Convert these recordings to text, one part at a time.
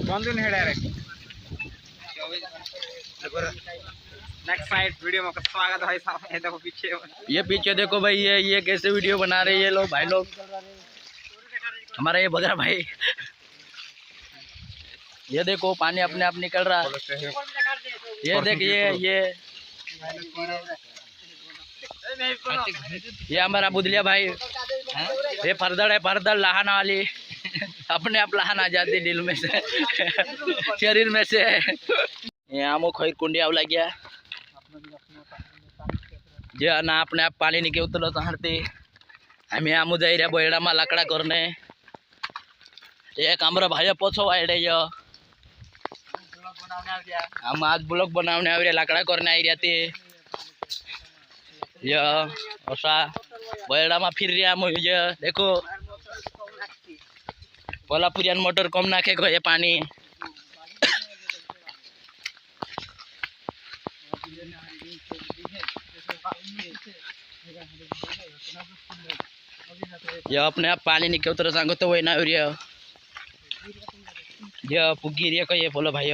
बंद नहीं direct next side video में स्वागत है साहब। ये देखो पीछे, ये पीछे देखो भाई, ये कैसे वीडियो बना रहे हैं ये लोग भाई लोग। हमारा ये बगरा भाई, ये देखो पानी अपने आप निकल रहा है। ये देखिए ये हमारा बुदलिया भाई, ये फरदड़ है, फरदड़ लहाना वाली अपने आप लहान आ जाती दिल में से शरीर में से। ये आमो खैर कुंडी आवला गया जे ना अपने आप पानी निके उतरलो हरती। हमें आमू जाई रे बैड़ा में लाकड़ा करने। एक हमारा भाई पोछो आइडे हम आज ब्लॉग बनाने आ लाकड़ा करने आई रहती। ऐसा बैड़ा में फिर रहा मुझे देखो कोल्हापुरियन मोटर कम नाखे को ये पानी। ये अपने आप पानी निकल उतर सांगो तो वही ना ये पुगी रे को ये बोलो भाई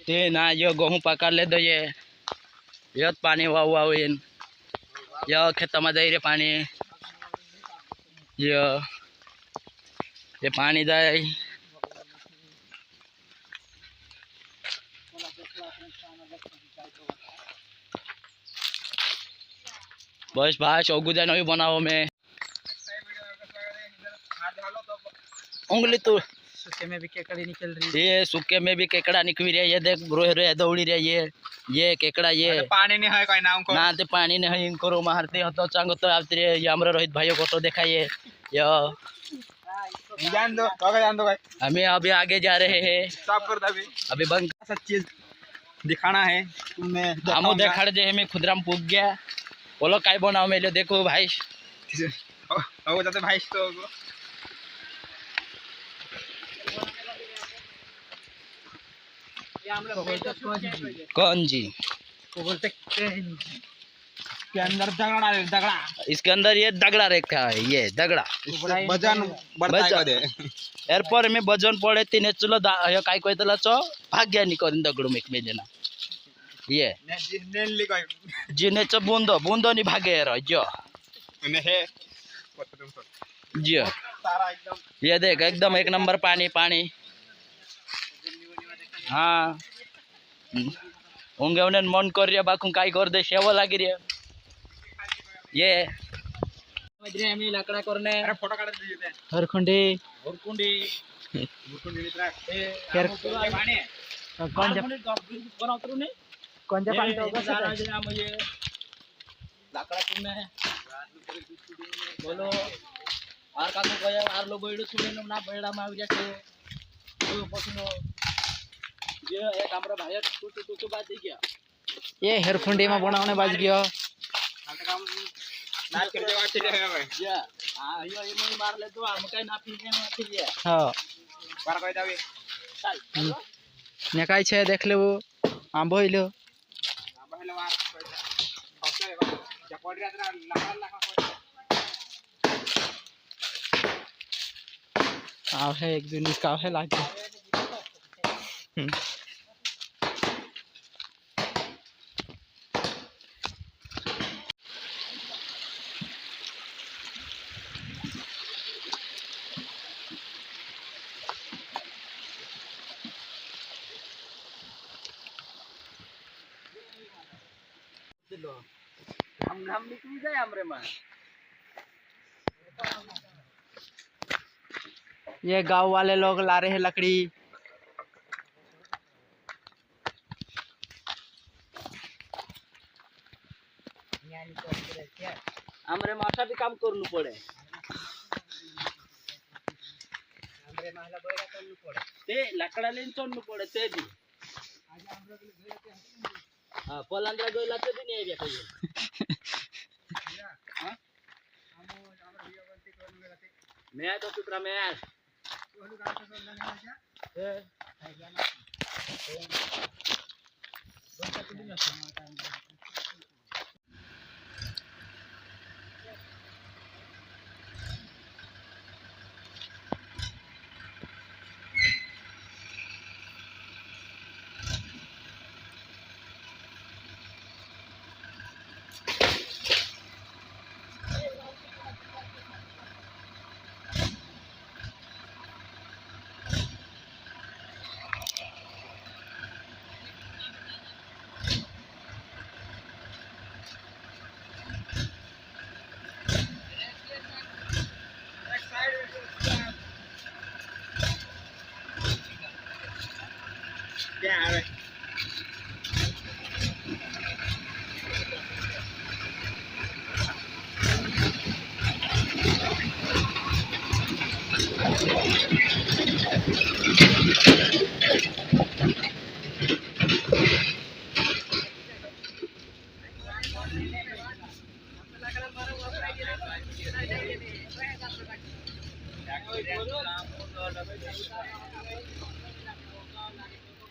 ते ना यो गेहूं पका ले दो ये पानी वाव वाव ये खेत में जाए रे पानी। ये पानी जाए बस भाई ओगुजा नहीं बनाओ में उंगली तो सूखे में भी केकड़ी निकल रही है। ये सूखे में भी केकड़ा निकल रही है। ये देख ब्रो रे दौड़ी रे ये केकड़ा ये पानी नहीं है कोई नाम को ना ते पानी नहीं इनको मारते हो तो चांगो तो आते रे। ये हमरा रोहित भाइयों को तो दिखाइए ये जान दो भाई। हमें अभी आगे जा रहे हैं। स्टॉप कर दो अभी बंद सब चीज दिखाना है तुमने। हमो देखा जे हमें खुदराम पूग गया बोलो काय बनाओ मेले देखो भाई हो जाते भाई तो कौन जी को बोलते के अंदर दगड़ा है दगड़ा। इसके अंदर ये दगड़ा रेखा है। ये दगड़ा वजन बढ़ता है एरपर में वजन पड़े तीन चलो काय कहतला चो भाग्य निकल दगड़ू में मेलेना ये नेनली कोई जिने च बूंदो बूंदो नि भागे रो जो ने है जो सारा एकदम। ये देख एकदम एक नंबर पानी पानी। हाँ होंगे उन्हें मन कर रहा बाकू काय कर दे सेवा लगी रही ये हमें लकड़ा करने। अरे फोटो काट दीजिए हरखुंडी भुरकुंडी मित्र फिर पानी कौन जा बना उतरू नहीं कौन जा पानी तो जा रहा है मुझे लकड़ा करने बोलो आर का तो गया आर लोग बैठो सुने ना बैड़ा में आ जाके तो पसनो ये एक हमरा भाई टू बात दी गया ये हेरखुंडी में बनाने बाज गया ना कर दे बात चले भाई या हां यो ये नहीं मार ले तो हम कहीं ना पीने में फिर ये हां बार कह जावे चल ने काय छे देख लेबो आंबो होइलो मार फसले जा पड़ रहा लाखा आव है एक दिन का है लागे हम निकल जाए हमरे में। ये गांव वाले लोग ला रहे हैं लकड़ी। हमरे माथा भी काम करनु पड़े हमरे महला बोरा करनु पड़े ते लकड़ा लेन चोन्नु पड़े ते भी हां पलांद्रा गोइला ते भी नहीं आइया कहिए हां मैं तो सुत्रा में